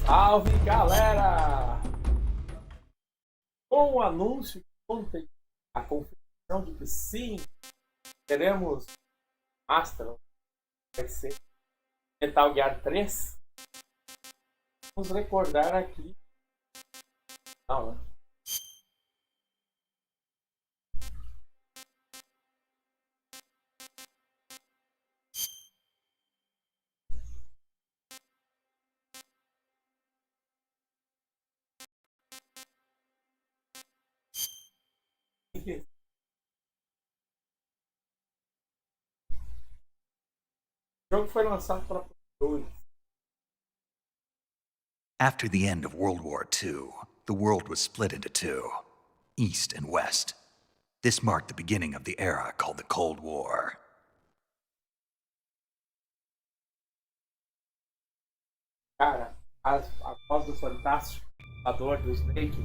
Salve, galera! Com o anúncio de ontem, a confirmação de que sim, teremos Astra, vai ser Metal Gear 3. Vamos recordar aqui. Não, né? O jogo foi lançado para PS2. After the end of World War II, the world was split into two, East and West. This marked the beginning of the era called the Cold War. Cara, a voz do Fantástico, a dor do Snake.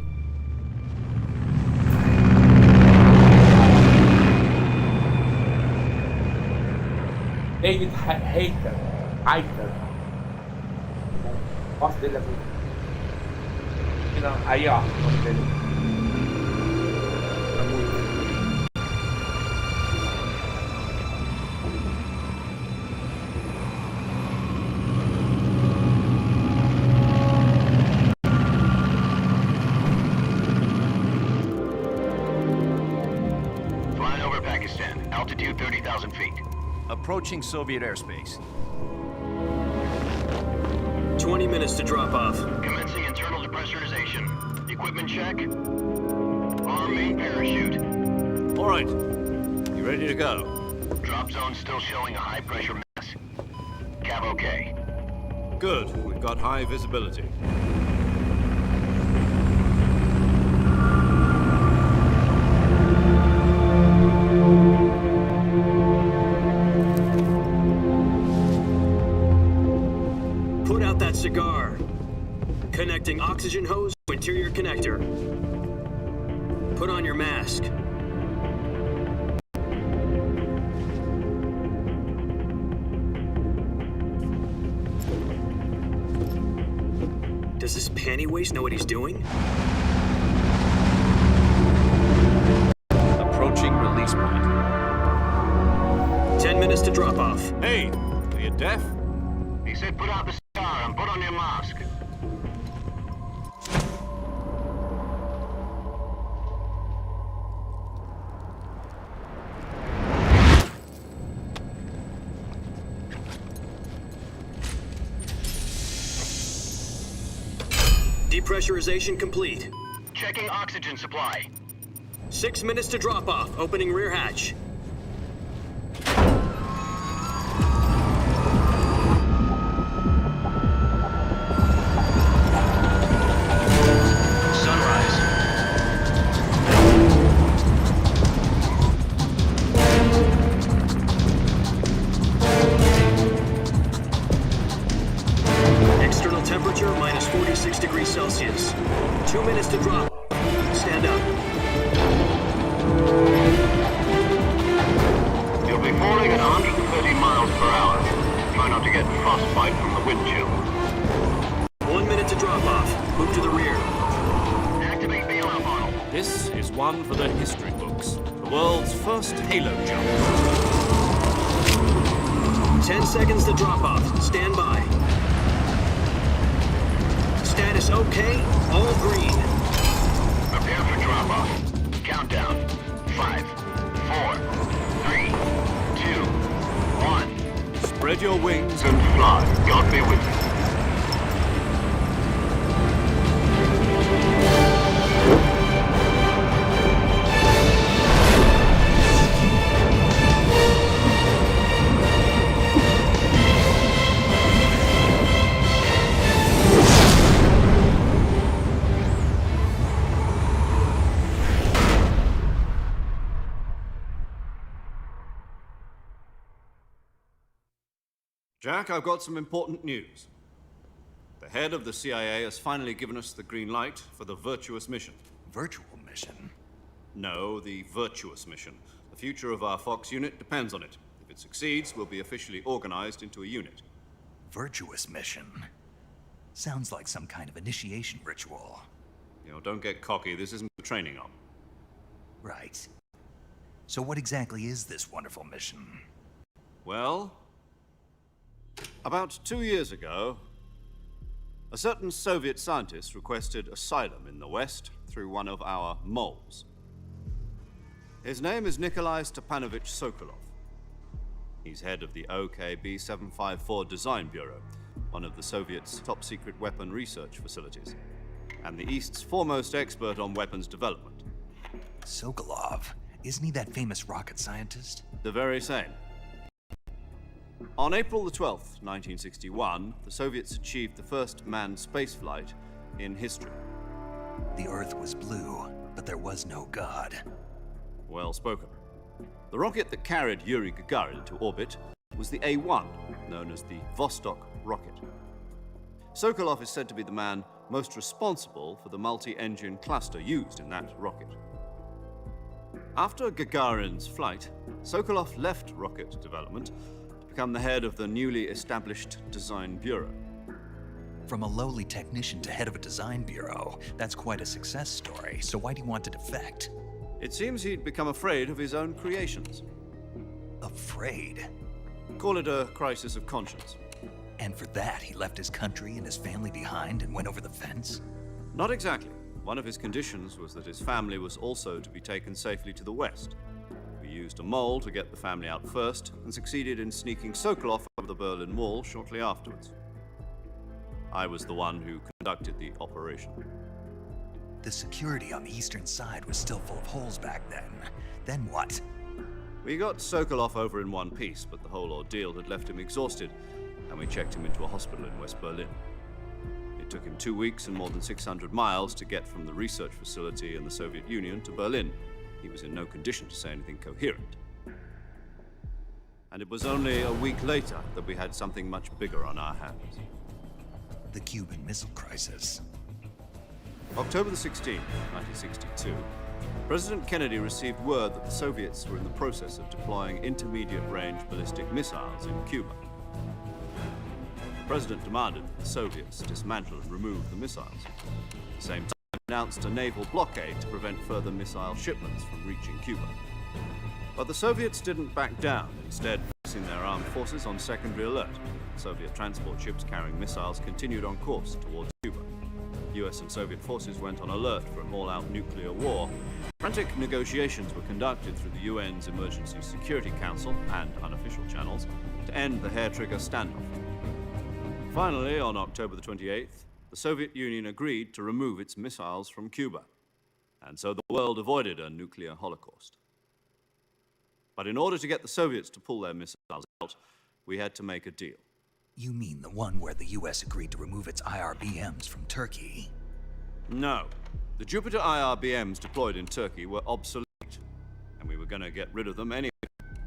David Hayter. A voz dele é muito. Não, aí ó, o nome dele. É muito. Flying over Pakistan, altitude 30,000 feet. Approaching Soviet airspace. 20 minutes to drop off. Commencing internal depressurization. Equipment check. Arm main parachute. All right. You ready to go? Drop zone still showing a high pressure mass. Cav okay. Good. We've got high visibility. Put out that cigar. Connecting oxygen hose to interior connector. Put on your mask. Does this panty waste know what he's doing? Approaching release point. 10 minutes to drop off. Hey, are you deaf? He said put out the cigar and put on your mask. Depressurization complete. Checking oxygen supply. 6 minutes to drop off. Opening rear hatch. Sunrise. External temperature minus 46 degrees Celsius. 2 minutes to drop. Stand up. You'll be falling at 130 miles per hour. Try not to get frostbite from the wind chill. 1 minute to drop off. Move to the rear. Activate bailout model. This is one for the history books. The world's first Halo jump. 10 seconds to drop off. Stand by. Status okay. All green. Prepare for drop-off. Countdown. 5, 4, 3, 2, 1. Spread your wings And fly. God be with you. Jack, I've got some important news. The head of the CIA has finally given us the green light for the Virtuous mission. Virtual mission? No, the Virtuous mission. The future of our Fox unit depends on it. If it succeeds, we'll be officially organized into a unit. Virtuous mission? Sounds like some kind of initiation ritual. You know, don't get cocky. This isn't a training op. Right. So what exactly is this wonderful mission? Well, about 2 years ago, a certain Soviet scientist requested asylum in the West through one of our moles. His name is Nikolai Stepanovich Sokolov. He's head of the OKB-754 Design Bureau, one of the Soviets' top-secret weapon research facilities, and the East's foremost expert on weapons development. Sokolov? Isn't he that famous rocket scientist? The very same. On April the 12th, 1961, the Soviets achieved the first manned spaceflight in history. The Earth was blue, but there was no God. Well spoken. The rocket that carried Yuri Gagarin to orbit was the A-1, known as the Vostok rocket. Sokolov is said to be the man most responsible for the multi-engine cluster used in that rocket. After Gagarin's flight, Sokolov left rocket development to become the head of the newly established Design Bureau. From a lowly technician to head of a design bureau, that's quite a success story. So why do you want to defect? It seems he'd become afraid of his own creations. Afraid? Call it a crisis of conscience. And for that, he left his country and his family behind and went over the fence? Not exactly. One of his conditions was that his family was also to be taken safely to the West. We used a mole to get the family out first and succeeded in sneaking Sokolov over the Berlin Wall shortly afterwards. I was the one who conducted the operation. The security on the eastern side was still full of holes back then. Then what? We got Sokolov over in one piece, but the whole ordeal had left him exhausted, and we checked him into a hospital in West Berlin. It took him 2 weeks and more than 600 miles to get from the research facility in the Soviet Union to Berlin. He was in no condition to say anything coherent. And it was only a week later that we had something much bigger on our hands. The Cuban Missile Crisis. October the 16th, 1962, President Kennedy received word that the Soviets were in the process of deploying intermediate-range ballistic missiles in Cuba. The President demanded that the Soviets dismantle and remove the missiles. At the same time, he announced a naval blockade to prevent further missile shipments from reaching Cuba. But the Soviets didn't back down, instead placing their armed forces on secondary alert. Soviet transport ships carrying missiles continued on course towards Cuba. US and Soviet forces went on alert for an all-out nuclear war. Frantic negotiations were conducted through the UN's Emergency Security Council and unofficial channels to end the hair-trigger standoff. Finally, on October the 28th, the Soviet Union agreed to remove its missiles from Cuba, and so the world avoided a nuclear holocaust. But in order to get the Soviets to pull their missiles out, we had to make a deal. You mean the one where the US agreed to remove its IRBMs from Turkey? No. The Jupiter IRBMs deployed in Turkey were obsolete, and we were going to get rid of them anyway.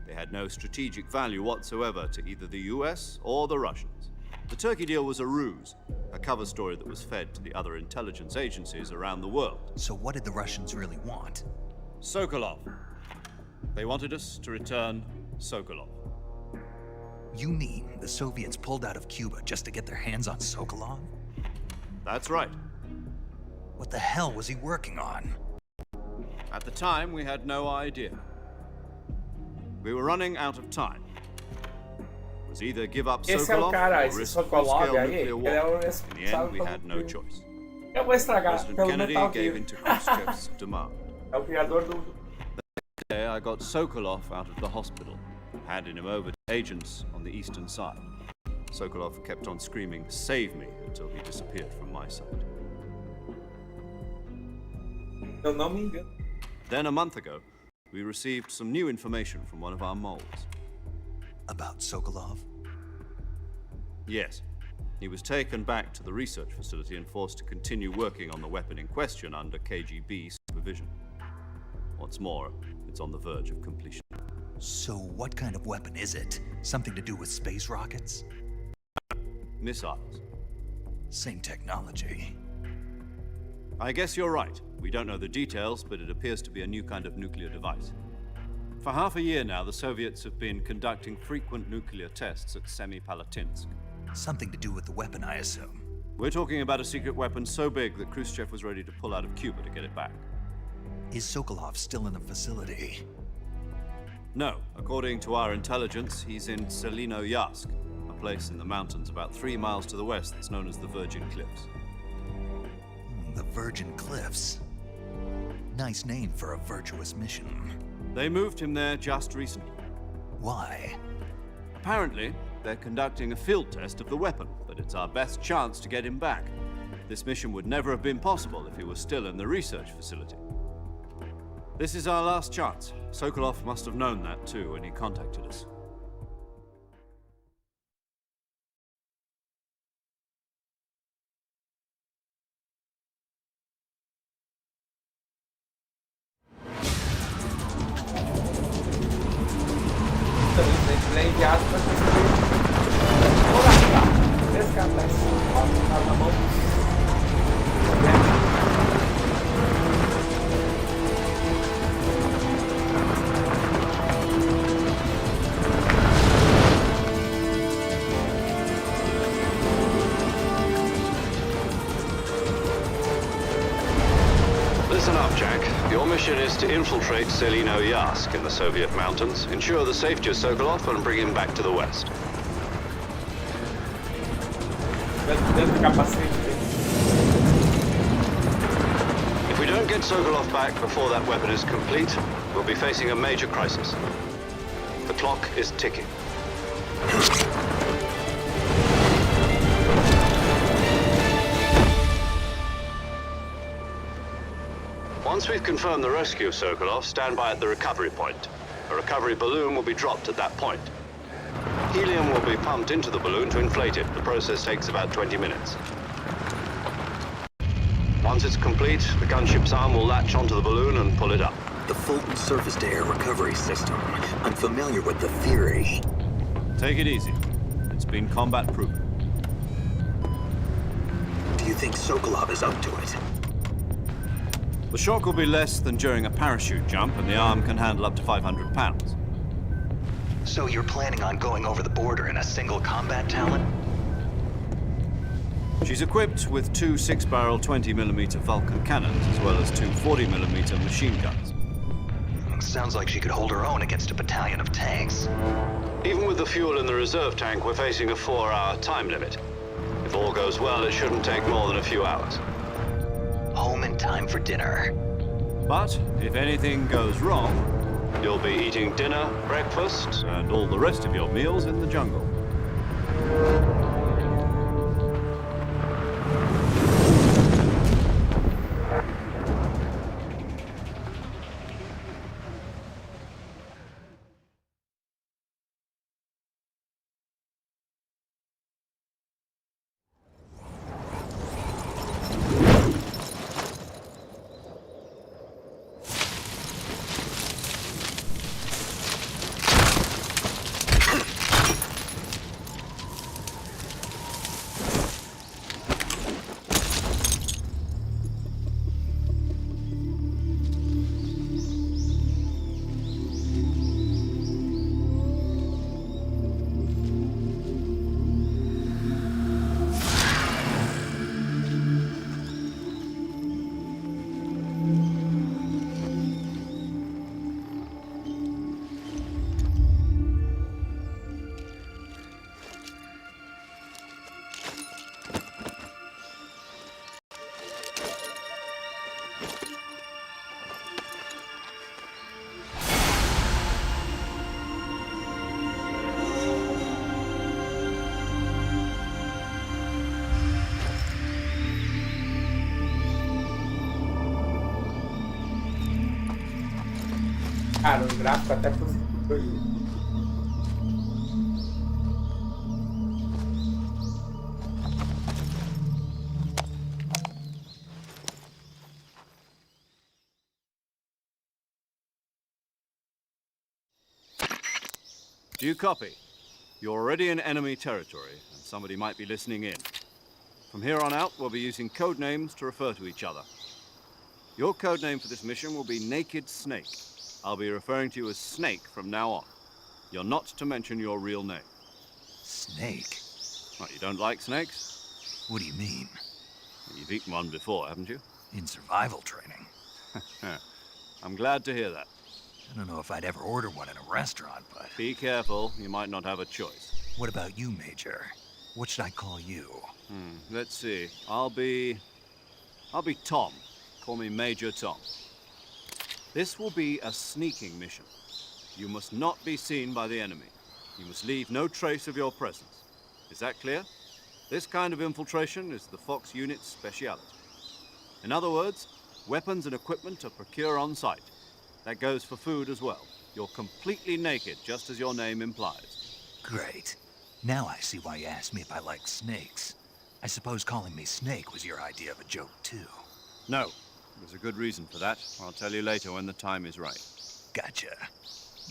They had no strategic value whatsoever to either the US or the Russians. The Turkey deal was a ruse, a cover story that was fed to the other intelligence agencies around the world. So what did the Russians really want? Sokolov. They wanted us to return Sokolov. You mean the Soviets pulled out of Cuba just to get their hands on Sokolov? That's right. What the hell was he working on? At the time, we had no idea. We were running out of time. It was either give up Esse é o Sokolov cara, or esse risk Sokolov full-scale aí, nuclear ele war. é o In the responsável end, we had no pelo... choice. Eu vou estragar President pelo Kennedy Metal gave Gear. in to Khrushchev's demand. É o criador do... Day, I got Sokolov out of the hospital, handed him over to agents on the eastern side. Sokolov kept on screaming, "Save me," until he disappeared from my sight. Eu não me engano. Then, a month ago, we received some new information from one of our moles. About Sokolov? Yes. He was taken back to the research facility and forced to continue working on the weapon in question under KGB supervision. What's more, it's on the verge of completion. So what kind of weapon is it? Something to do with space rockets? Missiles. Same technology. I guess you're right. We don't know the details, but it appears to be a new kind of nuclear device. For half a year now, the Soviets have been conducting frequent nuclear tests at Semipalatinsk. Something to do with the weapon, I assume. We're talking about a secret weapon so big that Khrushchev was ready to pull out of Cuba to get it back. Is Sokolov still in the facility? No, according to our intelligence, he's in Selino-Yarsk, a place in the mountains about 3 miles to the west that's known as the Virgin Cliffs. The Virgin Cliffs. Nice name for a virtuous mission. They moved him there just recently. Why? Apparently, they're conducting a field test of the weapon, but it's our best chance to get him back. This mission would never have been possible if he was still in the research facility. This is our last chance. Sokolov must have known that too when he contacted us. Também enviado para construir resgatar esse corpo na mão. Listen up, Jack. Your mission is to infiltrate Selino-Yarsk in the Soviet mountains, ensure the safety of Sokolov, and bring him back to the west. Dentro do capacete dele. If we don't get Sokolov back before that weapon is complete, we'll be facing a major crisis. The clock is ticking. Once we've confirmed the rescue of Sokolov, stand by at the recovery point. A recovery balloon will be dropped at that point. Helium will be pumped into the balloon to inflate it. The process takes about 20 minutes. Once it's complete, the gunship's arm will latch onto the balloon and pull it up. The Fulton surface-to-air recovery system. I'm familiar with the theory. Take it easy. It's been combat-proven. Do you think Sokolov is up to it? The shock will be less than during a parachute jump, and the arm can handle up to 500 pounds. So you're planning on going over the border in a single combat talon? She's equipped with 2 6-barrel 20mm Vulcan cannons, as well as 2 40mm machine guns. Sounds like she could hold her own against a battalion of tanks. Even with the fuel in the reserve tank, we're facing a 4-hour time limit. If all goes well, it shouldn't take more than a few hours. Home in time for dinner. But if anything goes wrong, You'll be eating dinner, breakfast, and all the rest of your meals in the jungle. Cara, o gráfico até foi. Do you copy? You're already in enemy territory, and somebody might be listening in. From here on out, we'll be using code names to refer to each other. Your code name for this mission will be Naked Snake. I'll be referring to you as Snake from now on. You're not to mention your real name. Snake? What, you don't like snakes? What do you mean? You've eaten one before, haven't you? In survival training? I'm glad to hear that. I don't know if I'd ever order one in a restaurant, but... Be careful, you might not have a choice. What about you, Major? What should I call you? Let's see. I'll be Tom. Call me Major Tom. This will be a sneaking mission. You must not be seen by the enemy. You must leave no trace of your presence. Is that clear? This kind of infiltration is the Fox unit's speciality. In other words, weapons and equipment are procured on site. That goes for food as well. You're completely naked, just as your name implies. Great. Now I see why you asked me if I like snakes. I suppose calling me Snake was your idea of a joke, too. No, there's a good reason for that. I'll tell you later when the time is right. Gotcha.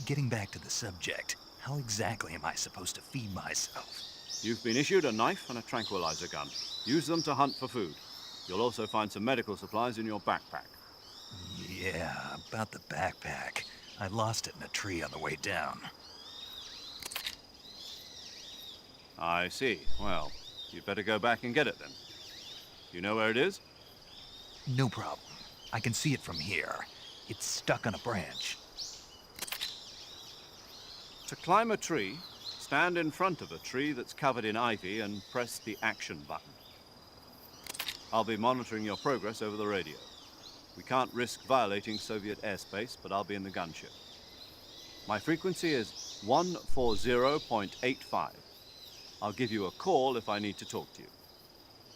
Getting back to the subject, how exactly am I supposed to feed myself? You've been issued a knife and a tranquilizer gun. Use them to hunt for food. You'll also find some medical supplies in your backpack. Yeah, about the backpack. I lost it in a tree on the way down. I see. Well, you'd better go back and get it then. You know where it is? No problem. I can see it from here. It's stuck on a branch. To climb a tree, stand in front of a tree that's covered in ivy and press the action button. I'll be monitoring your progress over the radio. We can't risk violating Soviet airspace, but I'll be in the gunship. My frequency is 140.85. I'll give you a call if I need to talk to you.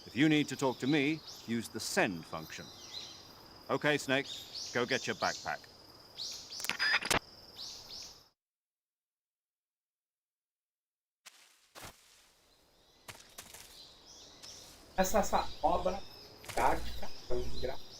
If you need to talk to me, use the send function. Okay, Snake, go get your backpack. Essa obra tática foi engraçada.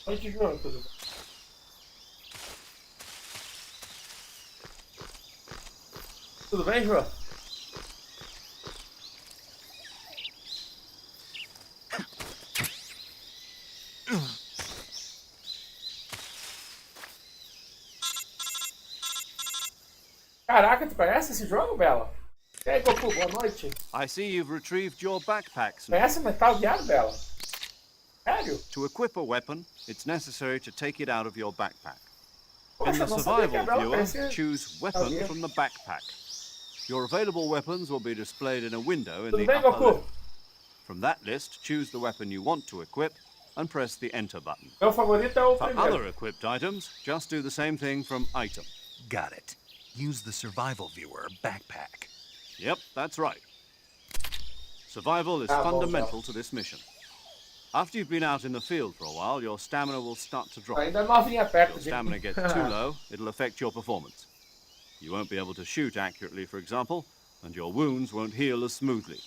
Noite, João, tudo bem? Tudo bem, João? Caraca, tu conhece esse jogo, Bela? E aí, Goku, boa noite. I see you've retrieved your backpack, Snake. Conhece Metal Gear, Bela? Sério? To equip a weapon, it's necessary to take it out of your backpack. In Poxa, the não sabia que a survival Bela viewer, conhecia. choose weapon Gear. from the backpack. Your available weapons will be displayed in a window in Tudo the bem, upper Goku? left. From that list, choose the weapon you want to equip and press the enter button. Meu favorito é o For primeiro. other equipped items, just do the same thing from item. Got it. Use the survival viewer backpack. Yep, that's right. Survival is Ah, bom, fundamental to this mission. After you've been out in the field for a while, your stamina will start to drop. Ainda novinha perto If de your stamina mim. gets too low, it'll affect your performance. You won't be able to shoot accurately, for example, and your wounds won't heal as smoothly.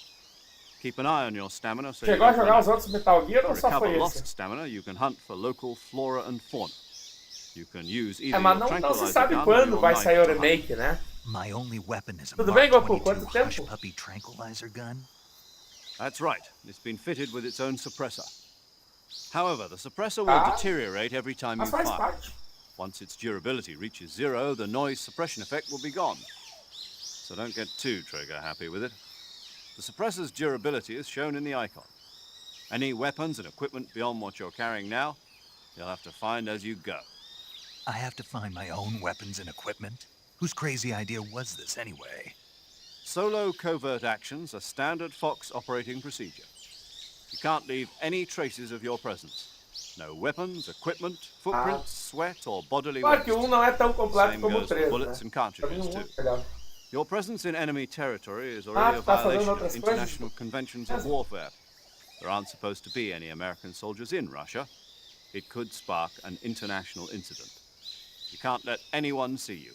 Keep an eye on your stamina so you Chegou a don't jogar run os outros Metal Gear To ou só recover foi lost esse? stamina, you can hunt for local flora and fauna. You can use either É, mas your não se tranquilizer sabe gun or quando your vai knife sair o to hunt. remake, né? My only weapon is a Tudo Mark bem, Goku? 22 Quanto Hush tempo? Puppy tranquilizer gun. That's right. It's been fitted with its own suppressor. However, the suppressor will Ah, deteriorate every time you Mas faz fire. parte. Once its durability reaches 0, the noise suppression effect will be gone. So don't get too trigger happy with it. The suppressor's durability is shown in the icon. Any weapons and equipment beyond what you're carrying now, you'll have to find as you go. I have to find my own weapons and equipment? Whose crazy idea was this anyway? Solo covert actions are standard Fox operating procedure. You can't leave any traces of your presence. No weapons, equipment, footprints, sweat, or bodily Claro que waste. um não é tão completo Same como o goes for 3, bullets né? and Pra mim, cartridges, um too. muito melhor. Your presence in enemy territory is already a tá fazendo violation outras of coisas? international conventions of warfare. There aren't supposed to be any American soldiers in Russia. It could spark an international incident. You can't let anyone see you.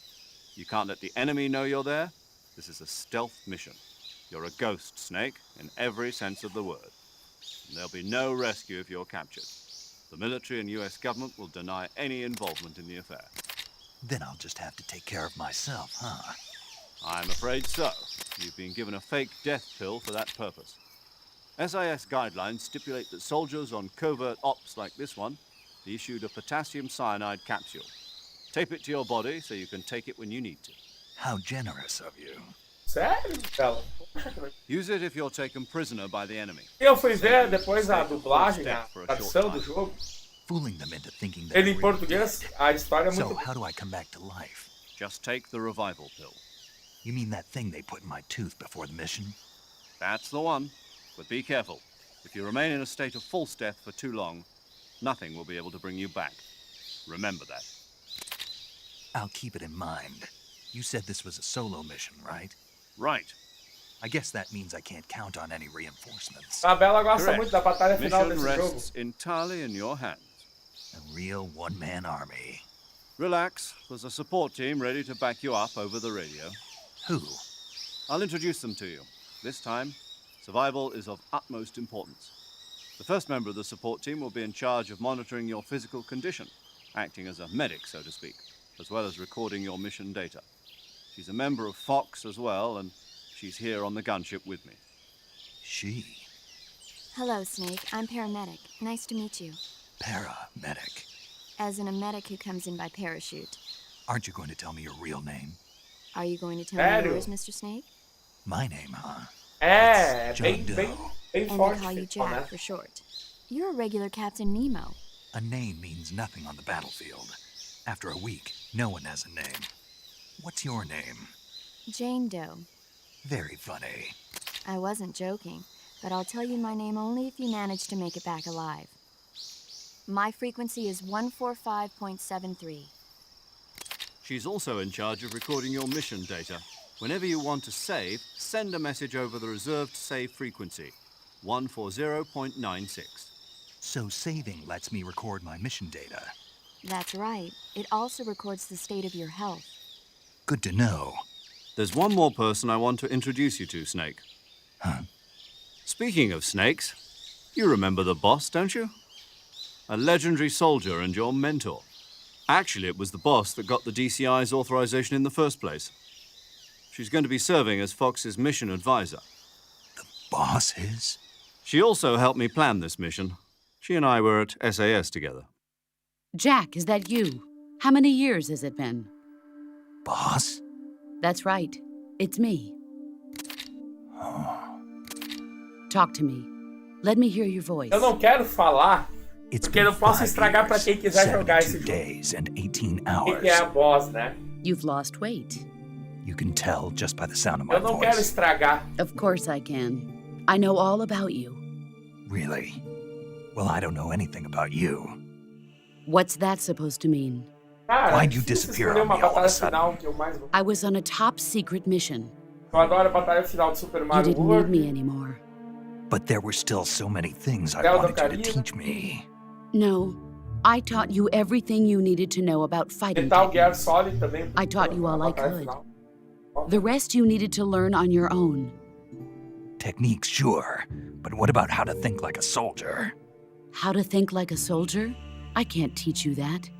You can't let the enemy know you're there. This is a stealth mission. You're a ghost, Snake, in every sense of the word. And there'll be no rescue if you're captured. The military and US government will deny any involvement in the affair. Then I'll just have to take care of myself, huh? I'm afraid so. You've been given a fake death pill for that purpose. SIS guidelines stipulate that soldiers on covert ops like this one be issued a potassium cyanide capsule. Tape it to your body so you can take it when you need to. How generous of you. Sério, Bela? Poxa, que legal. Use it if you're taken prisoner by the enemy. E eu fui ver depois a dublagem, a tradução do jogo. Fooling them into thinking that Ele em I'm português, a história é real. muito. So how do I come back to life? Just take the revival pill. You mean that thing they put in my tooth before the mission? That's the one. But be careful. If you remain in a state of false death for too long, nothing will be able to bring you back. Remember that. I'll keep it in mind. You said this was a solo mission, right? Right. I guess that means I can't count on any reinforcements. A Bela gosta Correct. muito da batalha final Mission desse jogo. rests entirely in your hands. A real one-man army. Relax. There's a support team ready to back you up over the radio. Who? I'll introduce them to you. This time, survival is of utmost importance. The first member of the support team will be in charge of monitoring your physical condition, acting as a medic, so to speak, as well as recording your mission data. She's a member of Fox as well, and she's here on the gunship with me. She. Hello, Snake. I'm paramedic. Nice to meet you. Paramedic. As in a medic who comes in by parachute. Aren't you going to tell me your real name? Are you going to tell me Sério? yours, Mr. Snake? My name, huh? É, John bem, Doe. bem, bem And they forte. call you ficou, né? Jack for short. You're a regular Captain Nemo. A name means nothing on the battlefield. After a week, no one has a name. What's your name? Jane Doe. Very funny. I wasn't joking, but I'll tell you my name only if you manage to make it back alive. My frequency is 145.73. She's also in charge of recording your mission data. Whenever you want to save, send a message over the reserved save frequency, 140.96. So saving lets me record my mission data. That's right. It also records the state of your health. Good to know. There's one more person I want to introduce you to, Snake. Huh? Speaking of snakes, you remember the boss, don't you? A legendary soldier and your mentor. Actually, it was the boss that got the DCI's authorization in the first place. She's going to be serving as Fox's mission advisor. Boss is? She also helped me plan this mission. She and I were at SAS together. Jack, is that you? How many years has it been? Boss? That's right. It's me. Talk to me. Let me hear your voice. Eu não quero falar, It's porque eu been não posso 5 estragar pra years, quem quiser jogar esse 72 jogo. days and 18 Quem hours. que é a boss, né? You've lost weight. You can tell just by the sound of my Eu não quero voice. estragar. Of course I can. I know all about you. Really? Well, I don't know anything about you. What's that supposed to mean? Cara, Why'd you difícil disappear escolher on uma me all of a batalha sudden? final que eu mais gosto. I was on a top secret mission. Eu adoro a batalha final do Super You Mario didn't World. need me anymore. But there were still so many things I Zelda wanted you to Ocarina. teach me. No, I taught you everything you needed to know about fighting Metal Gear techniques. Solid também. I taught you all I batalha could. final. The rest you needed to learn on your own. Techniques, sure. But what about how to think like a soldier? How to think like a soldier? I can't teach you that.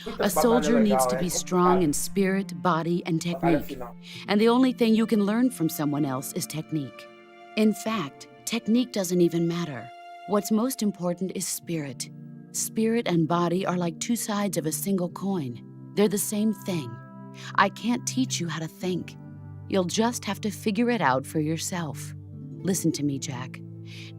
Muitas A batalhas soldier needs legais, to é be complicado. strong in spirit, body, and Batalha technique. final. And the only thing you can learn from someone else is technique. In fact, technique doesn't even matter. What's most important is spirit. Spirit and body are like two sides of a single coin. They're the same thing. I can't teach you how to think. You'll just have to figure it out for yourself. Listen to me, Jack.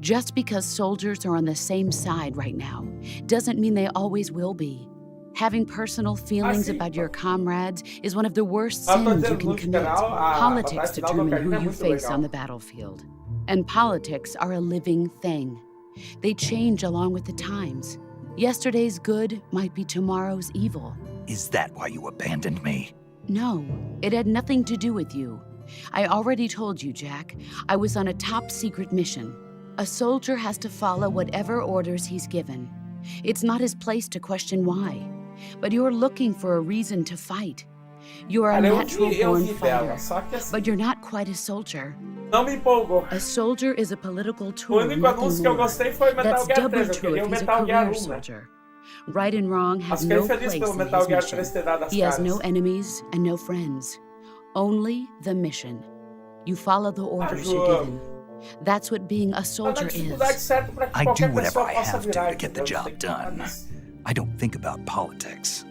Just because soldiers are on the same side right now doesn't mean they always will be. Having personal feelings sim. about your comrades is one of the worst Eu tô sins you dizendo, can no commit. geral, a Politics batalha final do determine Ocarina who é you muito face legal. on the battlefield. And politics are a living thing. They change along with the times. Yesterday's good might be tomorrow's evil. Is that why you abandoned me? No, it had nothing to do with you. I already told you, Jack. I was on a top secret mission. A soldier has to follow whatever orders he's given. It's not his place to question why. But you're looking for a reason to fight. You're a Cara, eu natural-born vi dela, fighter, só que assim, but you're not quite a soldier. não me empolgou. A soldier is a political O tool, único nothing anúncio que eu more. gostei foi Metal That's Gear doubly 3. Eu true queria if o he's a Metal Gear career 1, né? soldier. Right and wrong have Mas fiquei no feliz place pelo in Metal his Gear mission. 3 ter dado as He has no caras. enemies and no friends. Only the mission. You follow the orders you're João. given. That's what being a Tá na soldier dificuldade is. certa pra que I do qualquer whatever pessoa I possa have to virar, to get the entendeu? job Tem que pensar done. nisso. I don't think about politics.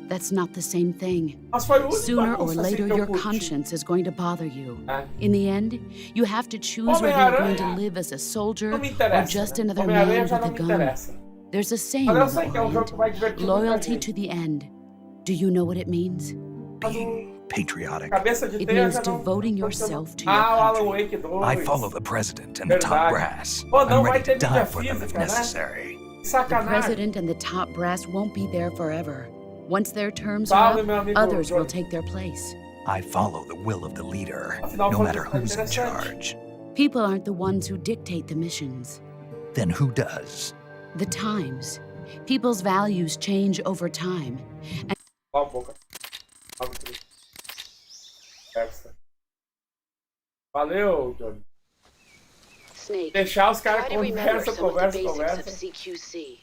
That's not the same thing. Mas foi o único Sooner or anúncio assim later, que eu your curti. conscience is going to bother you. É. In the end, you have to choose whether you're going to Homem-Aranha live as a soldier não me or interessa, just né? another Homem-Aranha man já with não a me gun. interessa. There's a saying Mas in eu the sei que é um jogo que vai Orient, divertir muita loyalty gente. to the end. Do you know what it means? Being patriotic. Cabeça de It teia means já não... devoting não yourself to o your Alan country. Wake 2. I follow the president and the top Verdade. brass. Pô, não I'm vai ready ter to die mídia for them if física, né? necessary. The Sacanagem. president and the top brass won't be there forever. Once their terms Salve, are meu up, amigo others will Johnny. take their place. I follow the will of the leader, Afinal, no foi matter who's in interessante. charge. People aren't the ones who dictate the missions. Then who does? The times. People's values change over time. Ó, um pouco. Conversa. Valeu, Johnny. Snake, Deixar os try caras to remember conversa, some of the conversa, basics of conversa. CQC.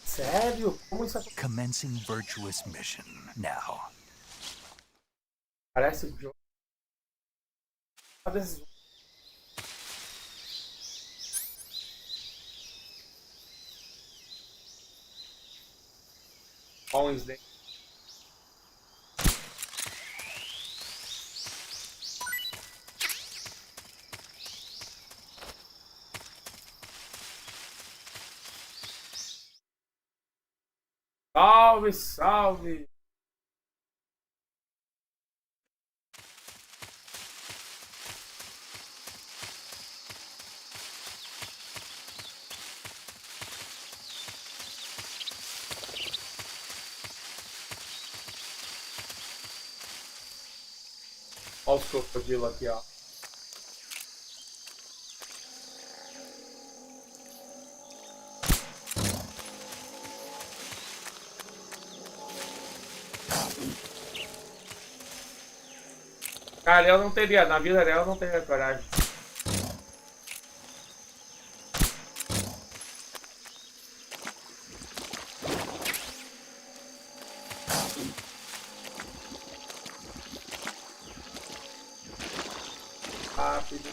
Sério? Como isso acontece? Commencing virtuous mission now. Parece o jogo. Cadê esse jogo? Wednesday. Salve, salve! Olha os crocodilos aqui, ó. Cara, eu não teria, na vida real eu não teria coragem. Rápido.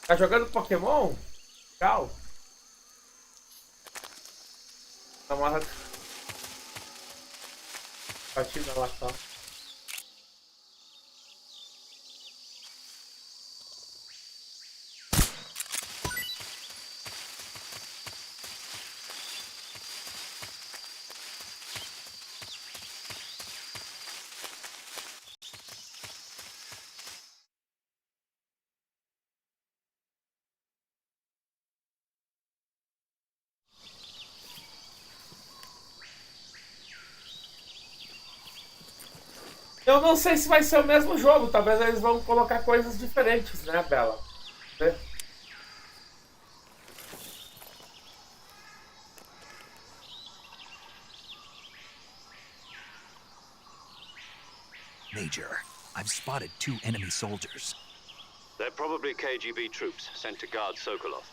Tá jogando Pokémon? Tchau. Amarra. Partida lá só. Eu não sei se vai ser o mesmo jogo, talvez eles vão colocar coisas diferentes, né, Bela? Né? Major, I've spotted 2 enemy soldiers. They're probably KGB troops sent to guard Sokolov.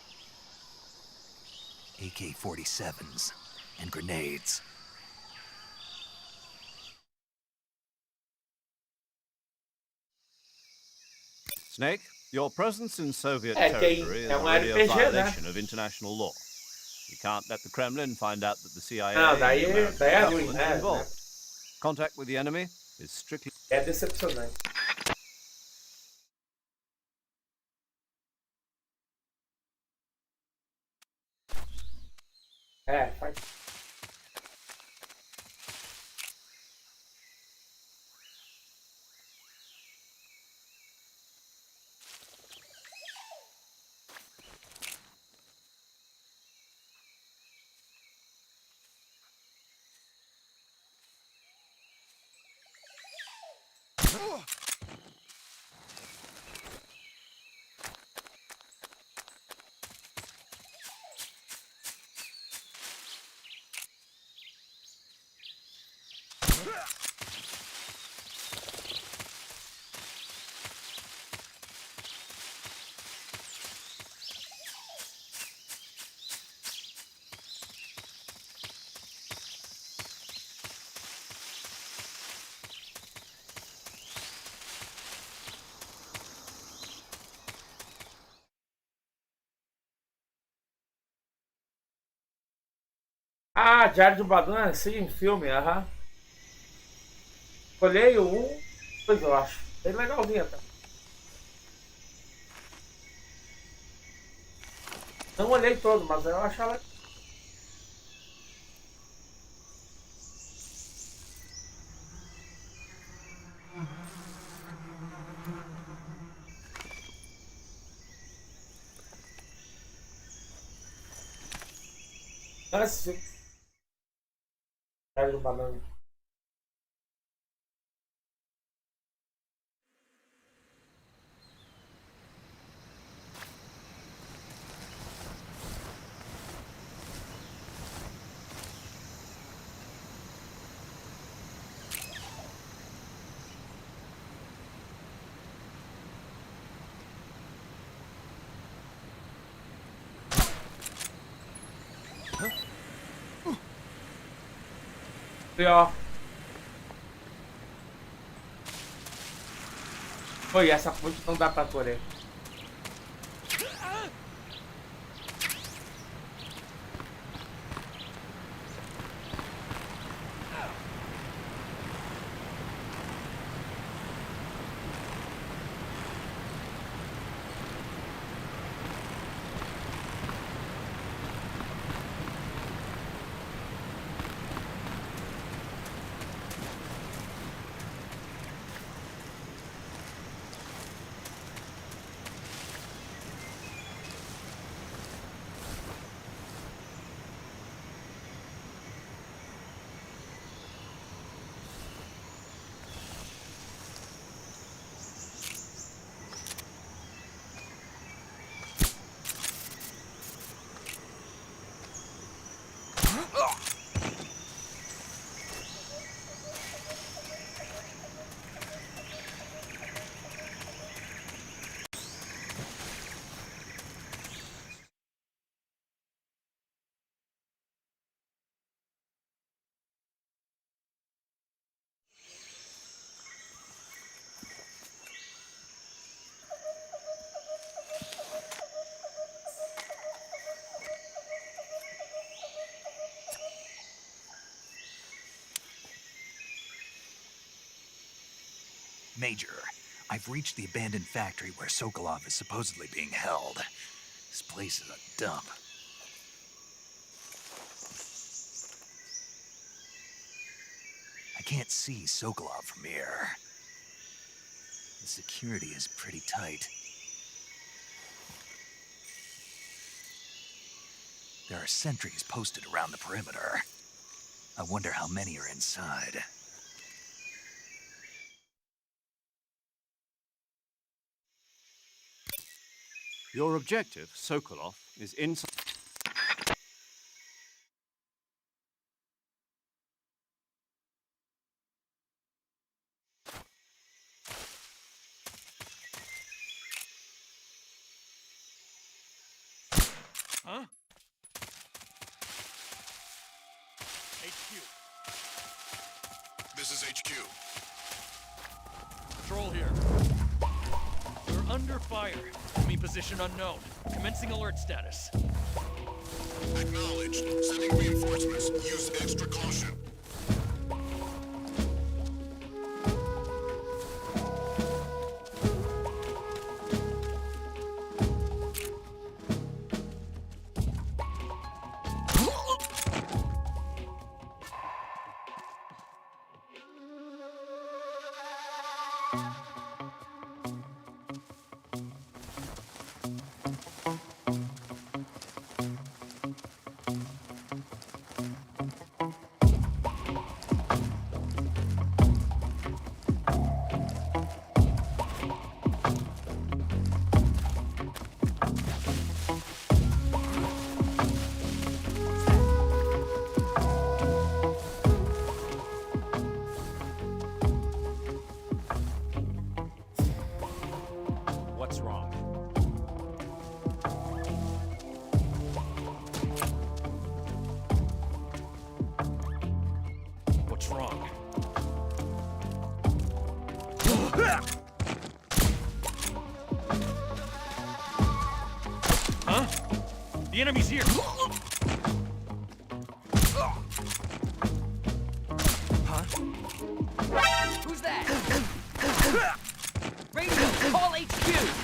AK-47s and grenades. Snake, your presence in Soviet É, territory is é um already a RPG, né? violation of international law. You can't let the Kremlin find out that the CIA Não, and the daí American é ruim, government are né? involved. Contact with the enemy is strictly... É decepcionante. É, faz. Ah, Diário de um Badan, sim, filme, aham. Olhei o 1, dois eu acho. Bem legalzinho até. Não olhei todo, mas eu achava. Esse Diário de um Badan. Pior. Foi essa ponte não dá pra correr. Major, I've reached the abandoned factory where Sokolov is supposedly being held. This place is a dump. I can't see Sokolov from here. The security is pretty tight. There are sentries posted around the perimeter. I wonder how many are inside. Your objective, Sokolov, is inside. Huh? HQ. This is HQ. Patrol here. We're under fire. Enemy position unknown. Commencing alert status. Acknowledged. Sending reinforcements. Use extra caution. The enemy's here! Who's that? Radio, call HQ!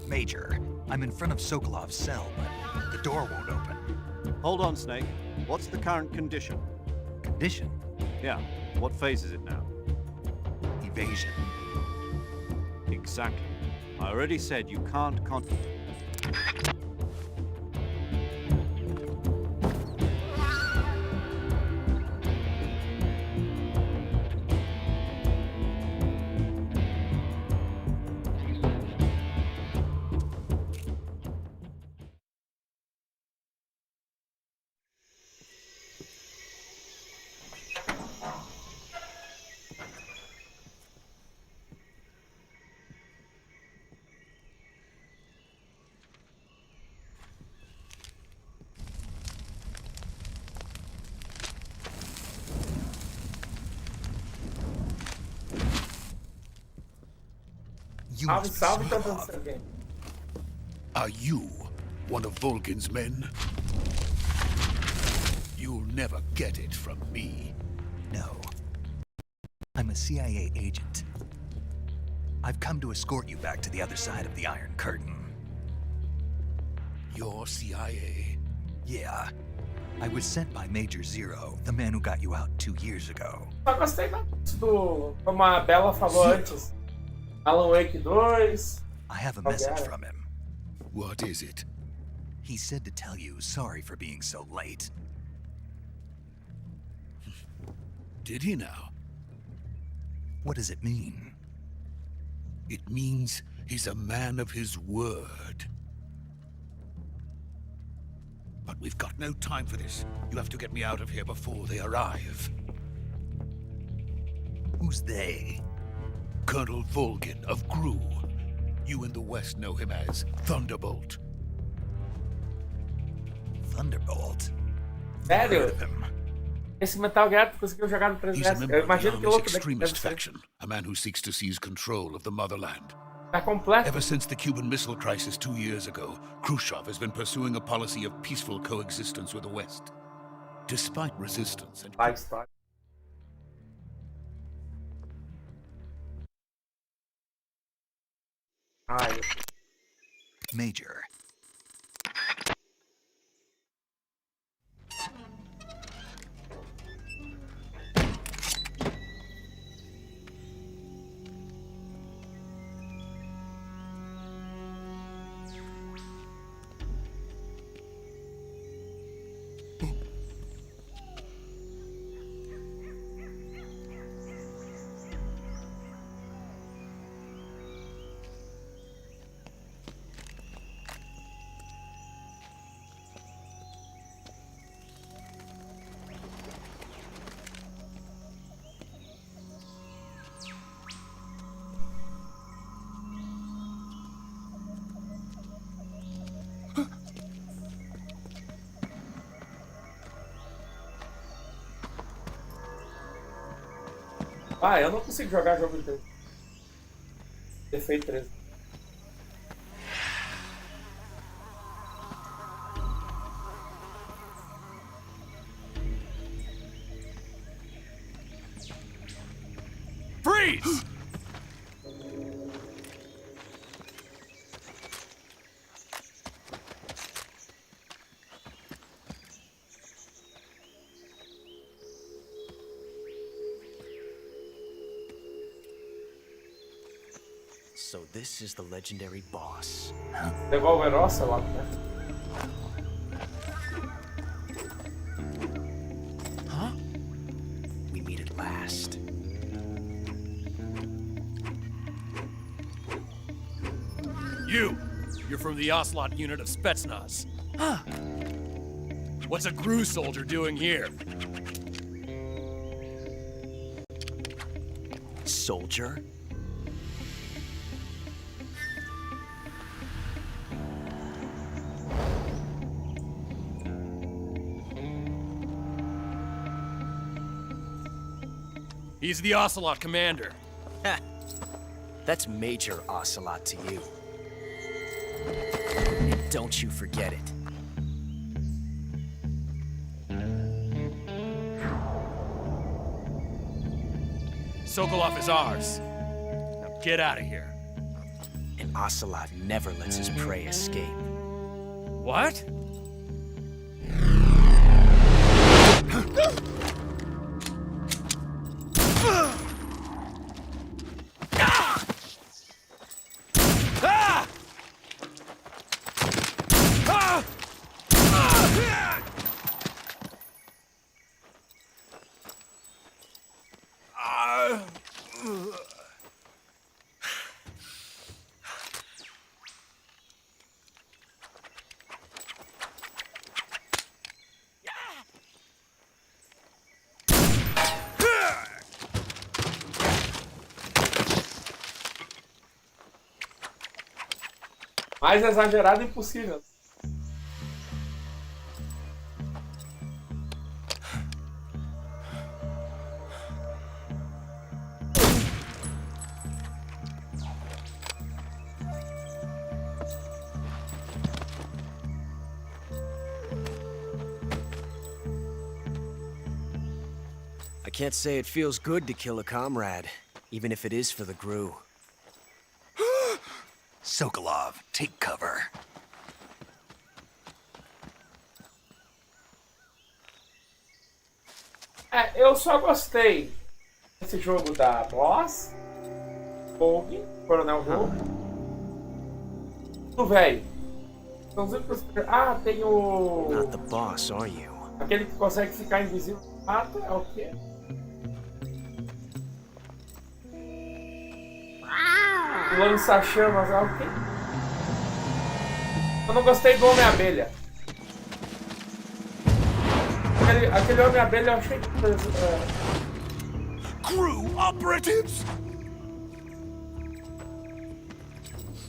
Major, I'm in front of Sokolov's cell, but the door won't open. Hold on, Snake. What's the current condition? Condition? Yeah. What phase is it now? Evasion. Exactly. I already said you can't You Salve, must be salve, tá Sokolov. dando alguém. Are you one of Vulcan's men? You'll never get it from me. No. I'm a CIA agent. I've come to escort you back to the other side of the Iron Curtain. You're CIA? Yeah. I was sent by Major Zero, the man who got you out 2 years ago. Só gostei do. Como a Bella falou antes. Alan Wake 2. I have a message from him. What is it? He said to tell you sorry for being so late. Did he now? What does it mean? It means he's a man of his word. But we've got no time for this. You have to get me out of here before they arrive. Who's they? Colonel Volgin of Gru. You in the West know him as Thunderbolt. Thunderbolt? Sério? Heard of him. Esse Metal Gear tu conseguiu jogar no He's a 3DS. member Eu of the imagino que o Army's outro deve extremist ser. faction, a man who seeks to seize control of the motherland. Tá completo. Ever since the Cuban Missile Crisis 2 years ago, Khrushchev has been pursuing a policy of peaceful coexistence with the West. Despite resistance and... Vai, história. Ai, Major. Ah, eu não consigo jogar jogo de defeito 13. Freeze! So this is the legendary boss. Devolver Ocelot, né? Huh? We meet at last. You're from the Ocelot unit of Spetsnaz. Huh. What's a GRU soldier doing here? Soldier? He's the Ocelot commander. That's Major Ocelot to you. And don't you forget it. Sokolov is ours. Now get out of here. And Ocelot never lets his prey escape. What? Mais exagerado impossível. I can't say it feels good to kill a comrade, even if it is for the GRU. Sokolov, take cover. Eu só gostei desse jogo da Boss, Vogue, Coronel Vogue, do velho. São os únicos. Ah, tem o. Not the boss, are you? Aquele que consegue ficar invisível no mato, é o quê? Lança-chamas, é o quê? Eu não gostei do Homem-Abelha. Aquele Homem-Abelha eu achei que... GRU operatives!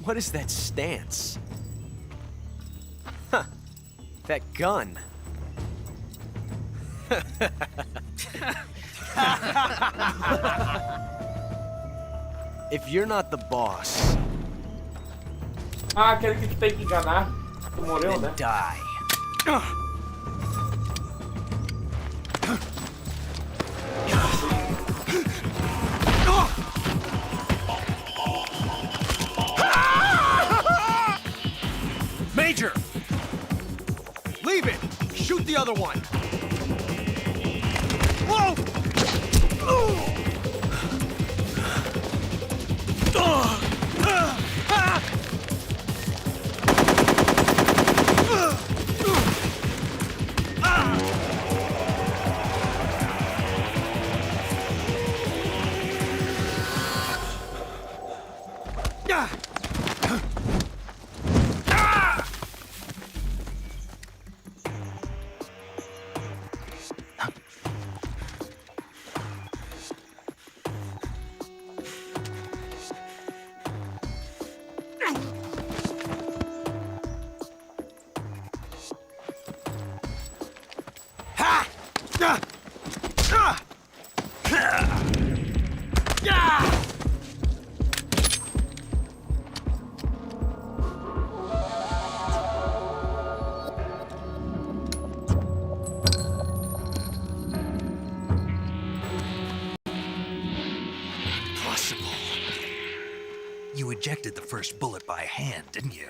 What is that stance? Huh. That gun. If you're not the boss, Ah, aquele que tu tem que enganar. Tu morreu, né? then die. Major! Leave it! Shoot the other one! Whoa! You ejected the first bullet by hand, didn't you?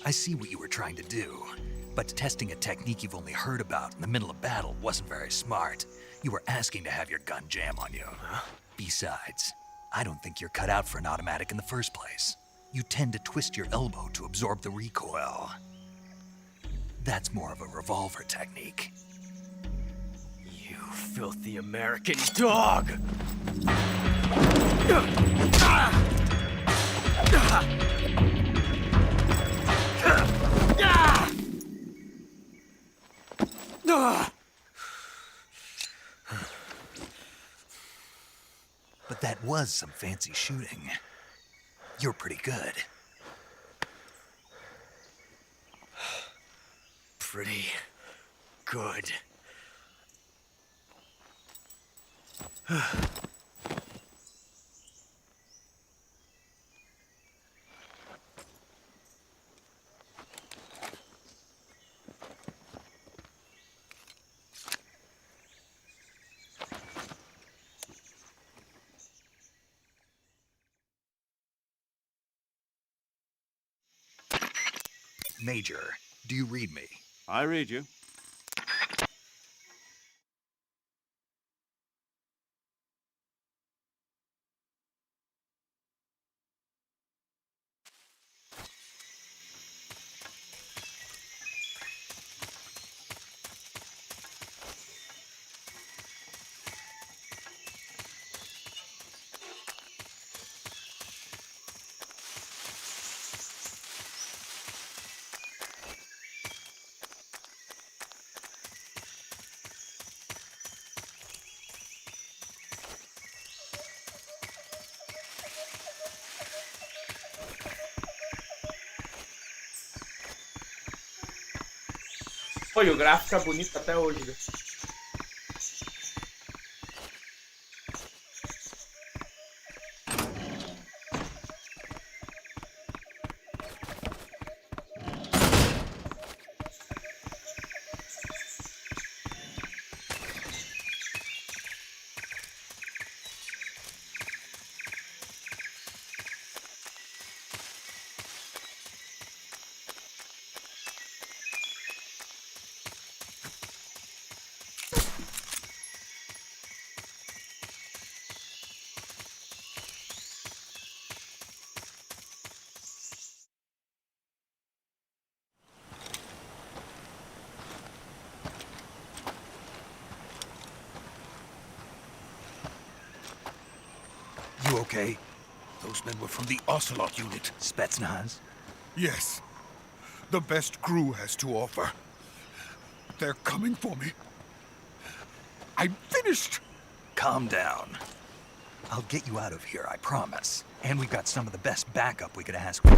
I see what you were trying to do. But testing a technique you've only heard about in the middle of battle wasn't very smart. You were asking to have your gun jam on you. Besides, I don't think you're cut out for an automatic in the first place. You tend to twist your elbow to absorb the recoil. That's more of a revolver technique. You filthy American dog! But that was some fancy shooting. You're pretty good. Pretty good. Major, do you read me? I read you. Foi, o gráfico é bonito até hoje. Né? You okay? Those men were from the Ocelot unit. Spetsnaz? Yes. The best crew has to offer. They're coming for me. I'm finished! Calm down. I'll get you out of here, I promise. And we've got some of the best backup we could ask for.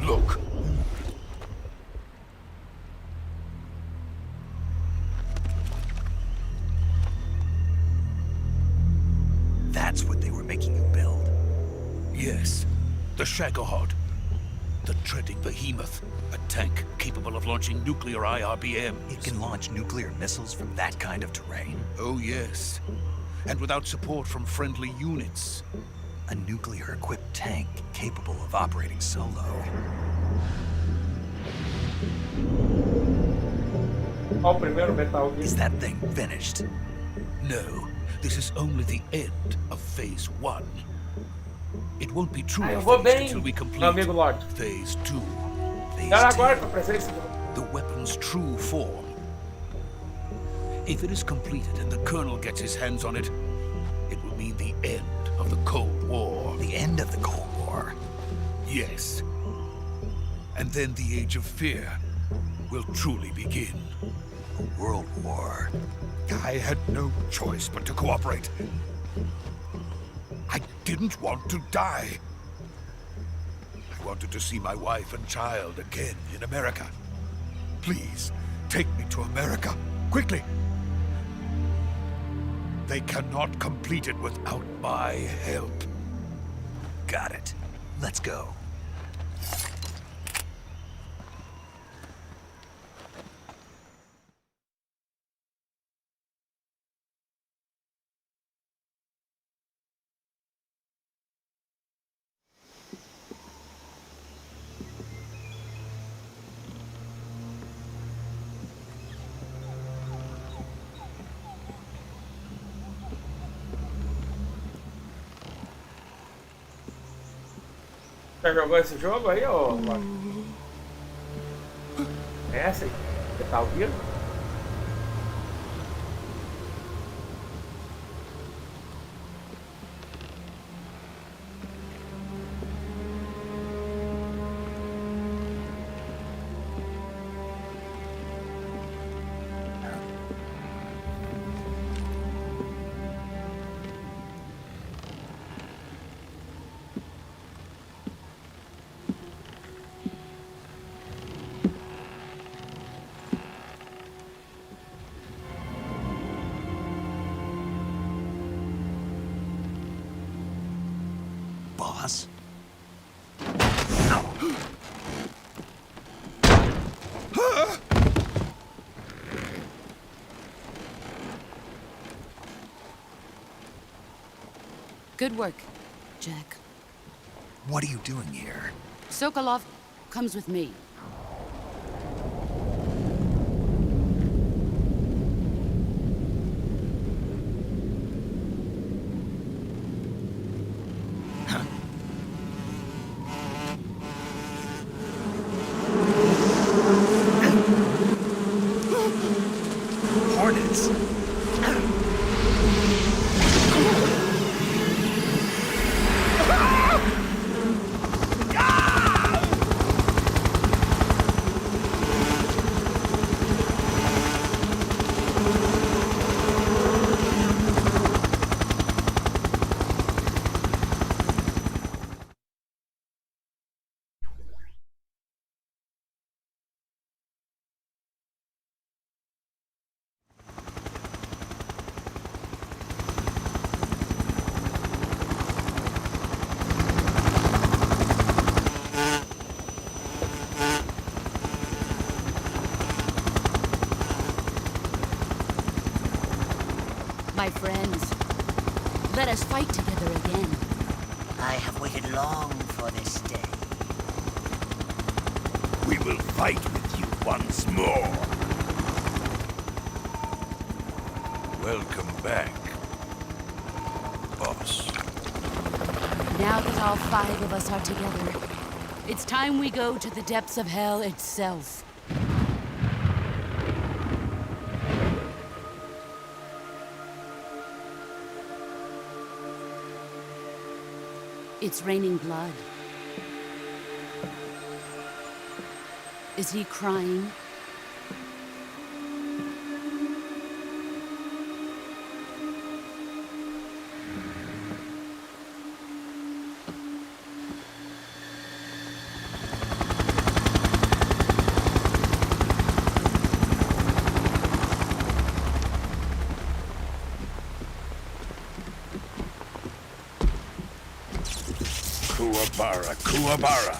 Look. That's what they were making you build? Yes. The Shagohod. The treading behemoth. A tank capable of launching nuclear IRBMs. It can launch nuclear missiles from that kind of terrain? Oh, yes. And without support from friendly units. A nuclear-equipped tank capable of operating solo. Ó, o primeiro Metal Gear. Is that thing finished? No. This is only the end of Phase 1. It won't be truly Eu vou finished bem, until we meu complete amigo Lord. Phase 2. Já aguardo a presença do... The weapon's true form. If it is completed and the Colonel gets his hands on it, it will mean the end of the Cold War. The end of the Cold War? Yes. And then the Age of Fear will truly begin. A world war. I had no choice but to cooperate. I didn't want to die. I wanted to see my wife and child again in America. Please, take me to America, quickly. They cannot complete it without my help. Got it. Let's go. Já jogou esse jogo aí, ô? Essa aí? Metal Gear? Boss? Good work, Jack. What are you doing here? Sokolov comes with me. Hornets! My friends, let us fight together again. I have waited long for this day. We will fight with you once more. Welcome back, boss. Now that all 5 of us are together, it's time we go to the depths of hell itself. It's raining blood. Is he crying? Kuwabara, Kuwabara.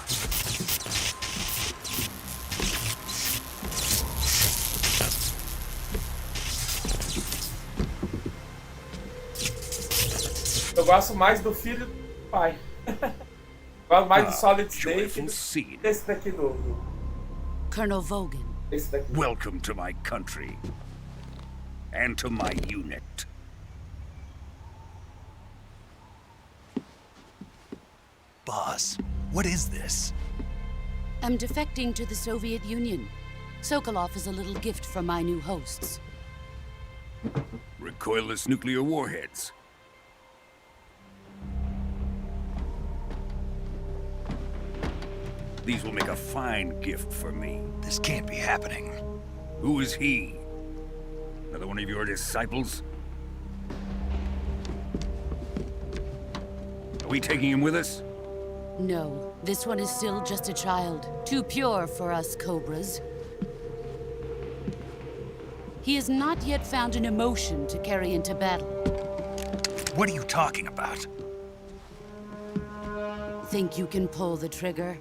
Eu gosto mais do filho do pai. Gosto mais do Solid Snake desse daqui do... Colonel Vogan. Esse daqui. Welcome to my country. And to my unit. Boss, what is this? I'm defecting to the Soviet Union. Sokolov is a little gift from my new hosts. Recoilless nuclear warheads. These will make a fine gift for me. This can't be happening. Who is he? Another one of your disciples? Are we taking him with us? No, this one is still just a child. Too pure for us Cobras. He has not yet found an emotion to carry into battle. What are you talking about? Think you can pull the trigger?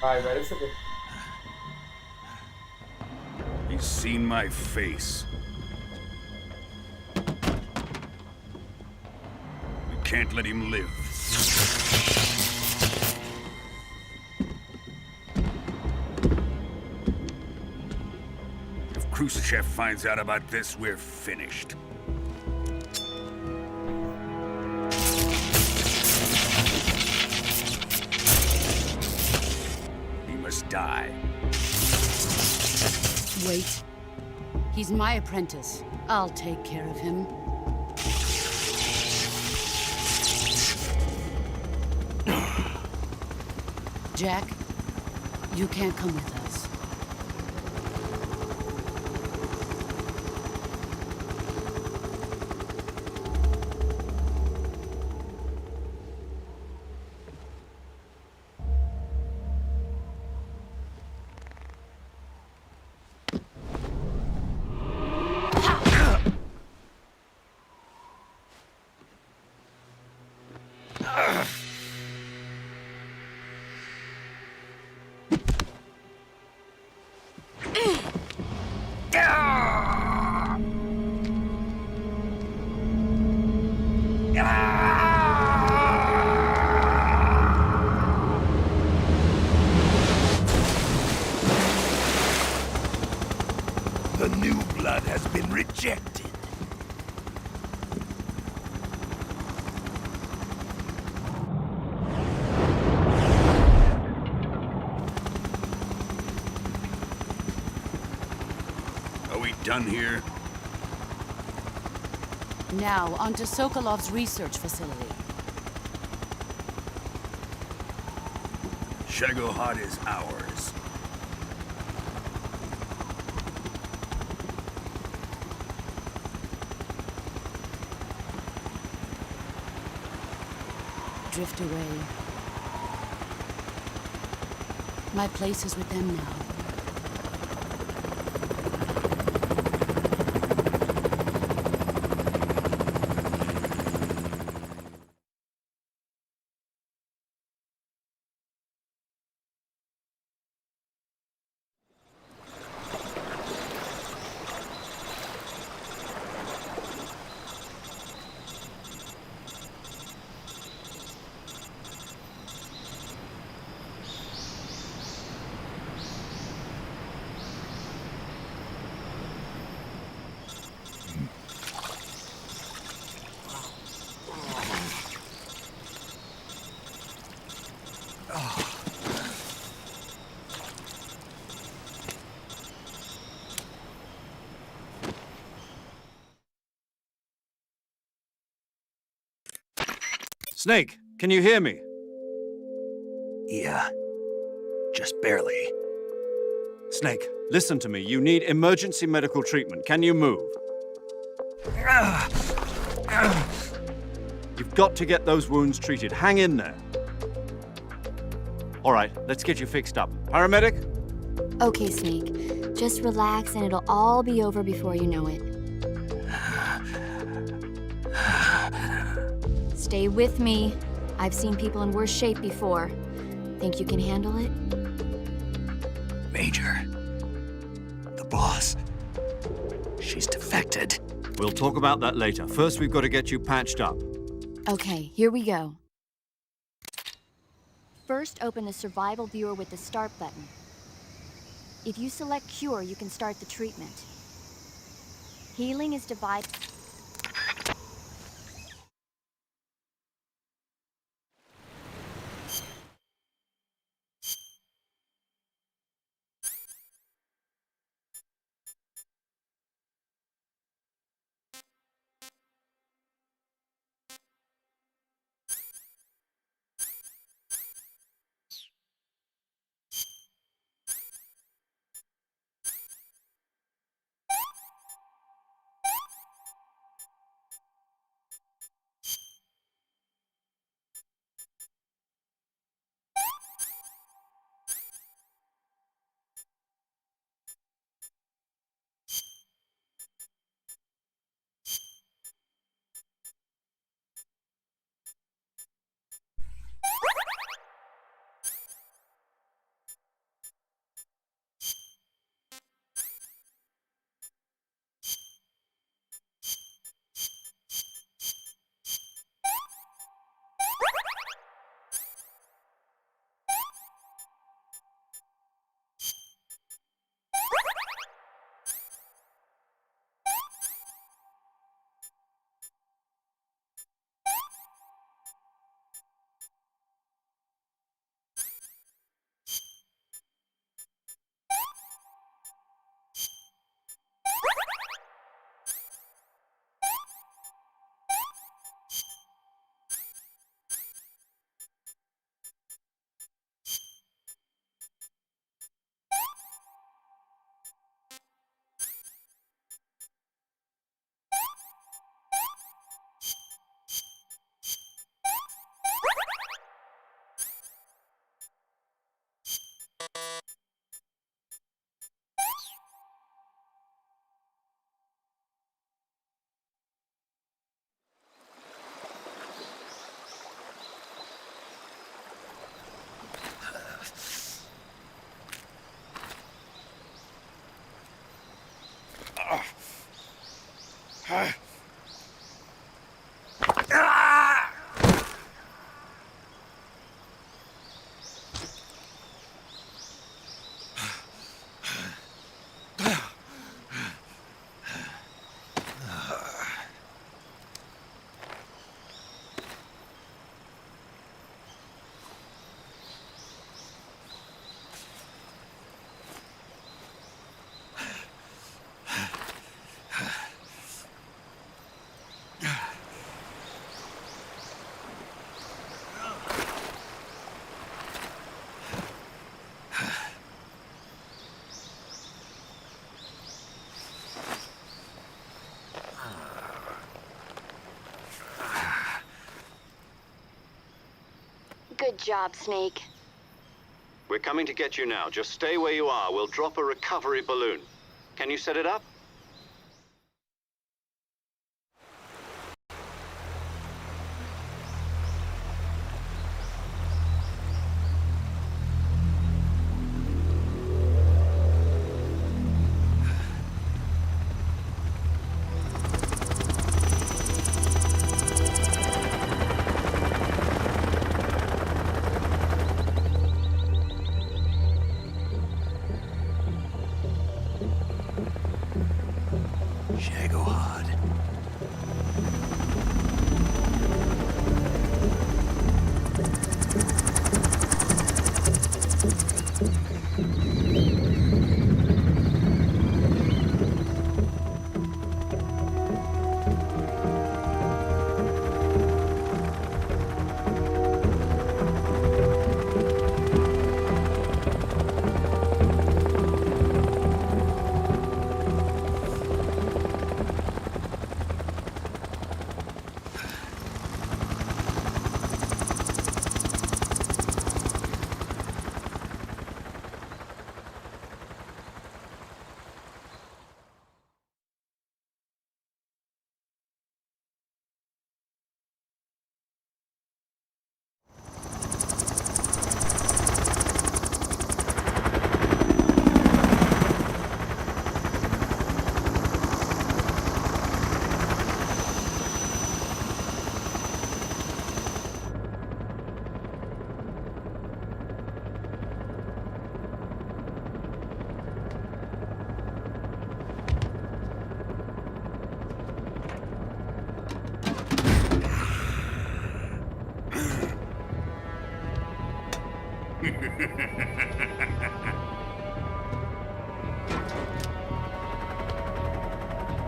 Vai, vai receber. He He's seen my face. We can't let him live. If Khrushchev finds out about this, we're finished. He must die. Wait. He's my apprentice. I'll take care of him. Jack, you can't come with us. The new blood has been rejected. Are we done here? Now, onto Sokolov's research facility. Shagohod is ours. Drift away. My place is with them now. Snake, can you hear me? Yeah. Just barely. Snake, listen to me. You need emergency medical treatment. Can you move? You've got to get those wounds treated. Hang in there. All right, let's get you fixed up. Paramedic? Okay, Snake. Just relax and it'll all be over before you know it. Stay with me. I've seen people in worse shape before. Think you can handle it? Major. The boss. She's defected. We'll talk about that later. First, we've got to get you patched up. Okay, here we go. First, open the survival viewer with the start button. If you select cure, you can start the treatment. Healing is divided. Good job, Snake. We're coming to get you now. Just stay where you are. We'll drop a recovery balloon. Can you set it up? Shagohod.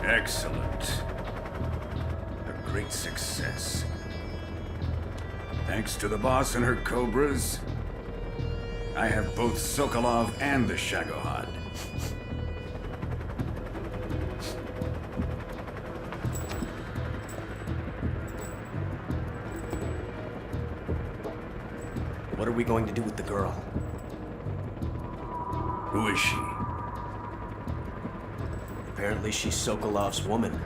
Excellent. A great success. Thanks to the boss and her cobras, I have both Sokolov and the Shagohod. What are we going to do with the girl? Who is she? Apparently she's Sokolov's woman.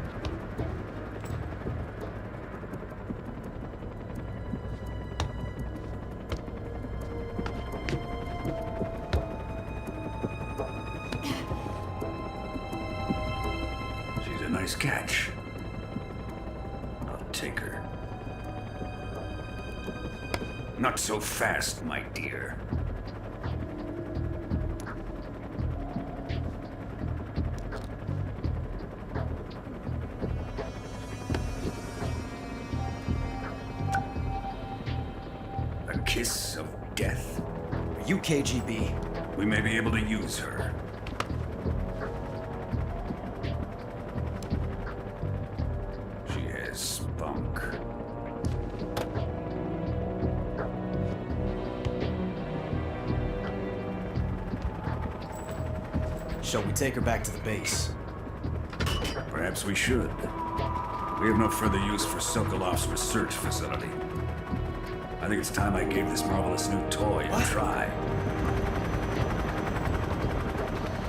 She's a nice catch. I'll take her. Not so fast, my dear. A kiss of death. Are you KGB? We may be able to use her. She has spunk. Shall we take her back to the base? Perhaps we should. We have no further use for Sokolov's research facility. I think it's time I gave this marvelous new toy a try.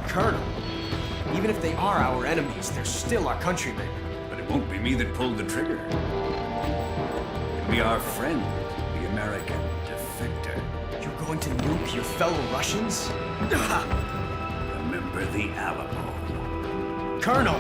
Colonel, even if they are our enemies, they're still our countrymen. But it won't be me that pulled the trigger. It'll be our friend, the American defector. You're going to nuke your fellow Russians? Remember the Alamo. Colonel!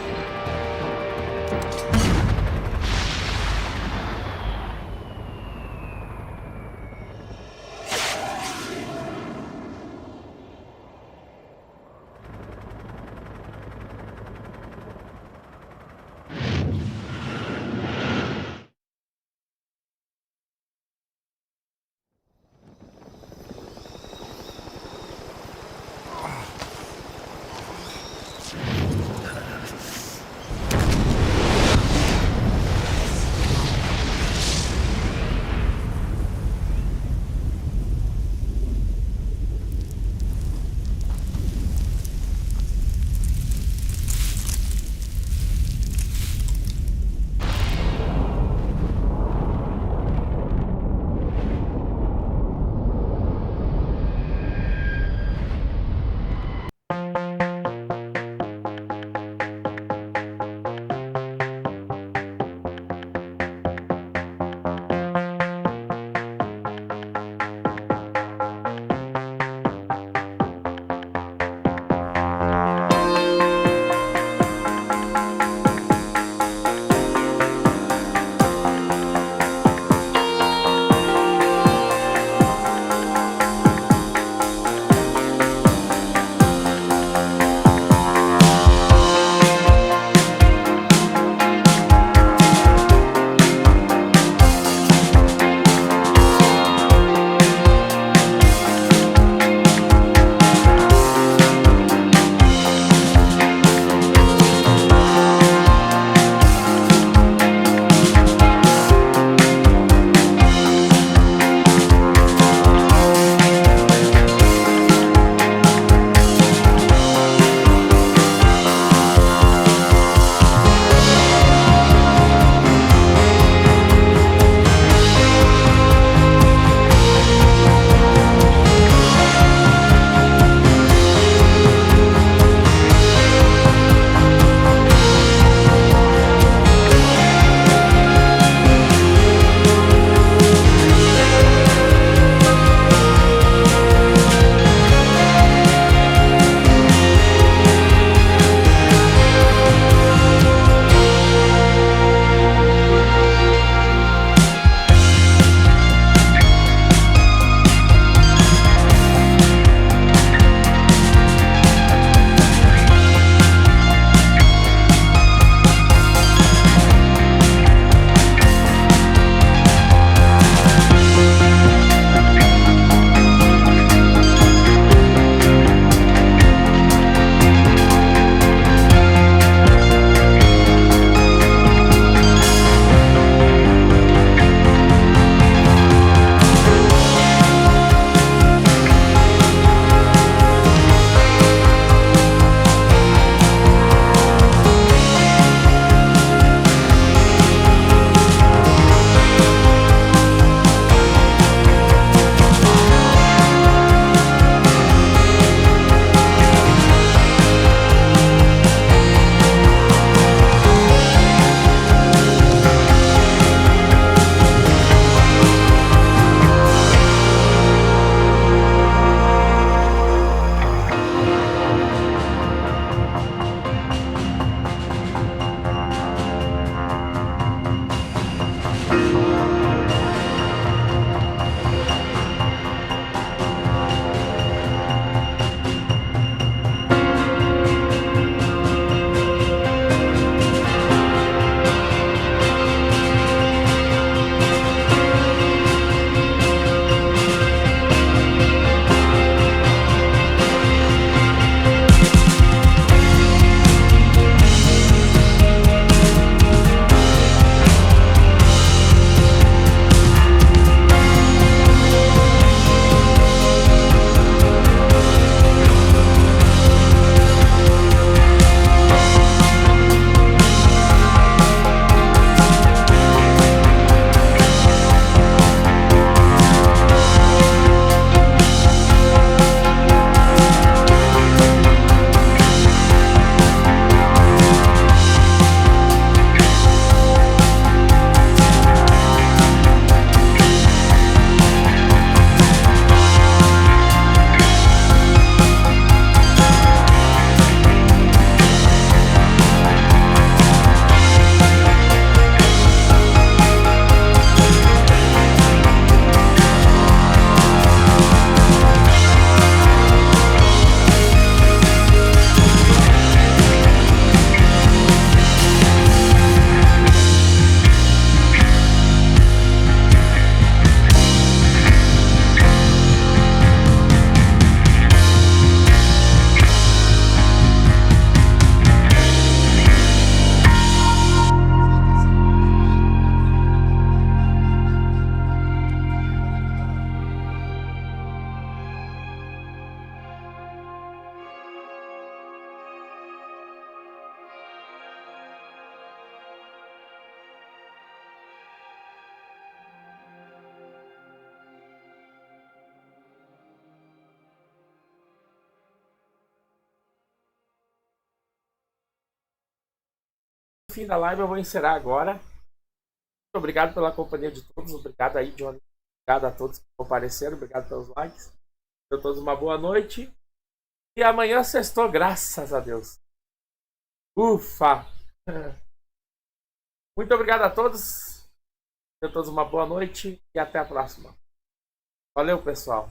fim da live, eu vou encerrar agora. Muito obrigado pela companhia de todos. Obrigado aí, Johnny. Obrigado a todos que compareceram. Obrigado pelos likes. A todos uma boa noite. E amanhã sextou, graças a Deus. Ufa! Muito obrigado a todos. A todos uma boa noite e até a próxima. Valeu, pessoal.